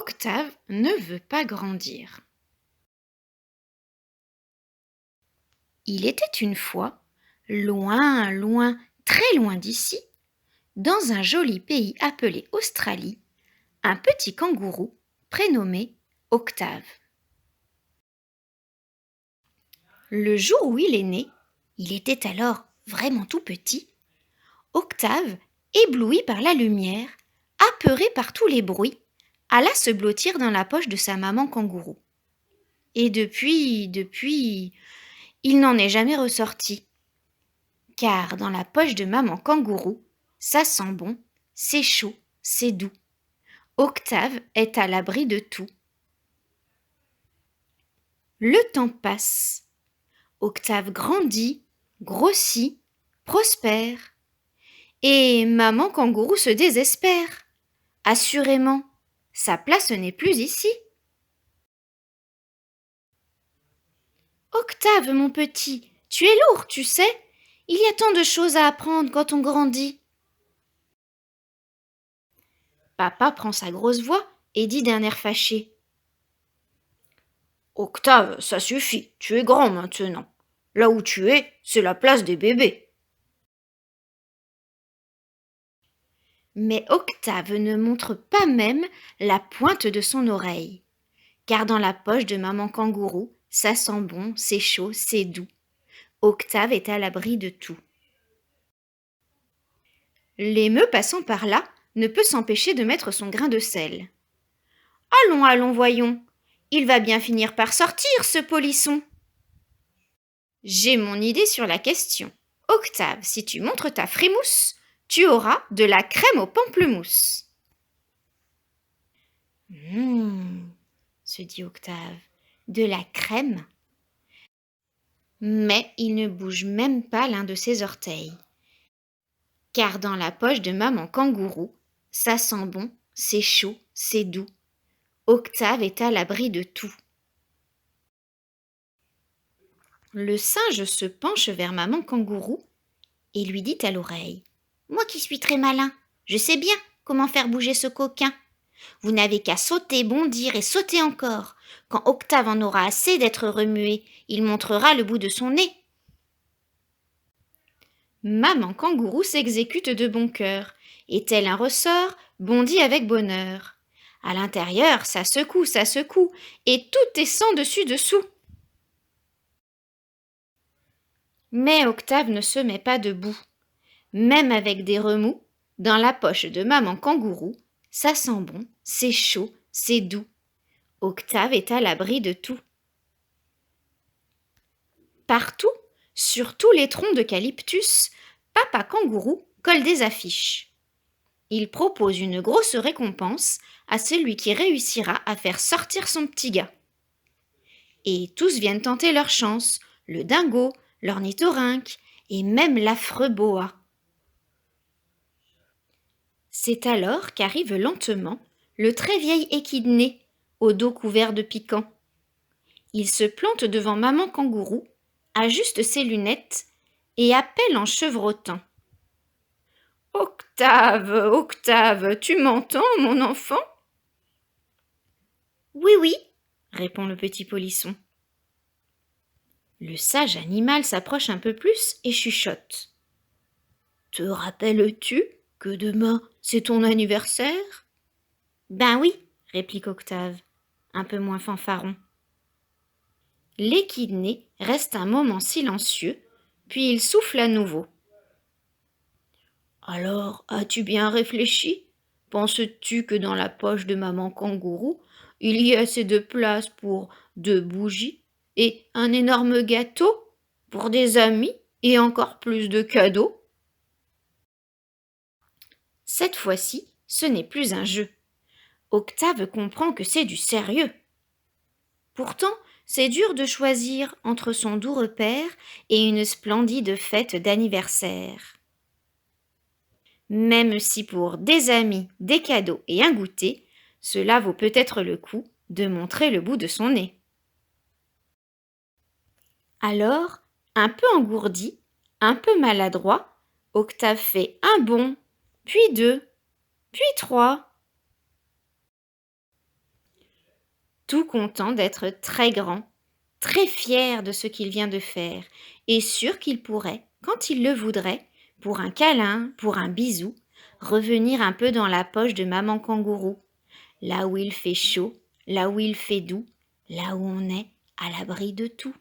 Octave ne veut pas grandir. Il était une fois, loin, loin, très loin d'ici, dans un joli pays appelé Australie, un petit kangourou prénommé Octave. Le jour où il est né, il était alors vraiment tout petit, Octave, ébloui par la lumière, apeuré par tous les bruits, alla se blottir dans la poche de sa maman kangourou. Et depuis, il n'en est jamais ressorti. Car dans la poche de maman kangourou, ça sent bon, c'est chaud, c'est doux. Octave est à l'abri de tout. Le temps passe. Octave grandit, grossit, prospère. Et maman kangourou se désespère. Assurément, sa place n'est plus ici. Octave, mon petit, tu es lourd, tu sais. Il y a tant de choses à apprendre quand on grandit. Papa prend sa grosse voix et dit d'un air fâché. Octave, ça suffit, tu es grand maintenant. Là où tu es, c'est la place des bébés. Mais Octave ne montre pas même la pointe de son oreille, car dans la poche de maman kangourou, ça sent bon, c'est chaud, c'est doux. Octave est à l'abri de tout. L'émeu passant par là ne peut s'empêcher de mettre son grain de sel. Allons, allons, voyons. Il va bien finir par sortir, ce polisson. J'ai mon idée sur la question. Octave, si tu montres ta frimousse, tu auras de la crème au pamplemousse. Se dit Octave, de la crème. Mais il ne bouge même pas l'un de ses orteils. Car dans la poche de maman kangourou, ça sent bon, c'est chaud, c'est doux. Octave est à l'abri de tout. Le singe se penche vers maman kangourou et lui dit à l'oreille. Moi qui suis très malin, je sais bien comment faire bouger ce coquin. Vous n'avez qu'à sauter, bondir et sauter encore. Quand Octave en aura assez d'être remué, il montrera le bout de son nez. Maman kangourou s'exécute de bon cœur, et tel un ressort, bondit avec bonheur. À l'intérieur, ça secoue, et tout est sans dessus dessous. Mais Octave ne se met pas debout. Même avec des remous, dans la poche de maman kangourou, ça sent bon, c'est chaud, c'est doux. Octave est à l'abri de tout. Partout, sur tous les troncs d'eucalyptus, papa kangourou colle des affiches. Il propose une grosse récompense à celui qui réussira à faire sortir son petit gars. Et tous viennent tenter leur chance, le dingo, l'ornithorynque et même l'affreux boa. C'est alors qu'arrive lentement le très vieil échidné, au dos couvert de piquants. Il se plante devant maman kangourou, ajuste ses lunettes et appelle en chevrotant. Octave, Octave, tu m'entends, mon enfant? Oui, oui, répond le petit polisson. Le sage animal s'approche un peu plus et chuchote. Te rappelles-tu que demain c'est ton anniversaire? Ben oui, réplique Octave, un peu moins fanfaron. L'échidné reste un moment silencieux, puis il souffle à nouveau. Alors, as-tu bien réfléchi? Penses-tu que dans la poche de maman kangourou, il y a assez de place pour 2 bougies et un énorme gâteau pour des amis et encore plus de cadeaux? Cette fois-ci, ce n'est plus un jeu. Octave comprend que c'est du sérieux. Pourtant, c'est dur de choisir entre son doux repère et une splendide fête d'anniversaire. Même si pour des amis, des cadeaux et un goûter, cela vaut peut-être le coup de montrer le bout de son nez. Alors, un peu engourdi, un peu maladroit, Octave fait un bond, puis 2, puis 3. tout content d'être très grand, très fier de ce qu'il vient de faire, et sûr qu'il pourrait, quand il le voudrait, pour un câlin, pour un bisou, revenir un peu dans la poche de maman kangourou, là où il fait chaud, là où il fait doux, là où on est à l'abri de tout.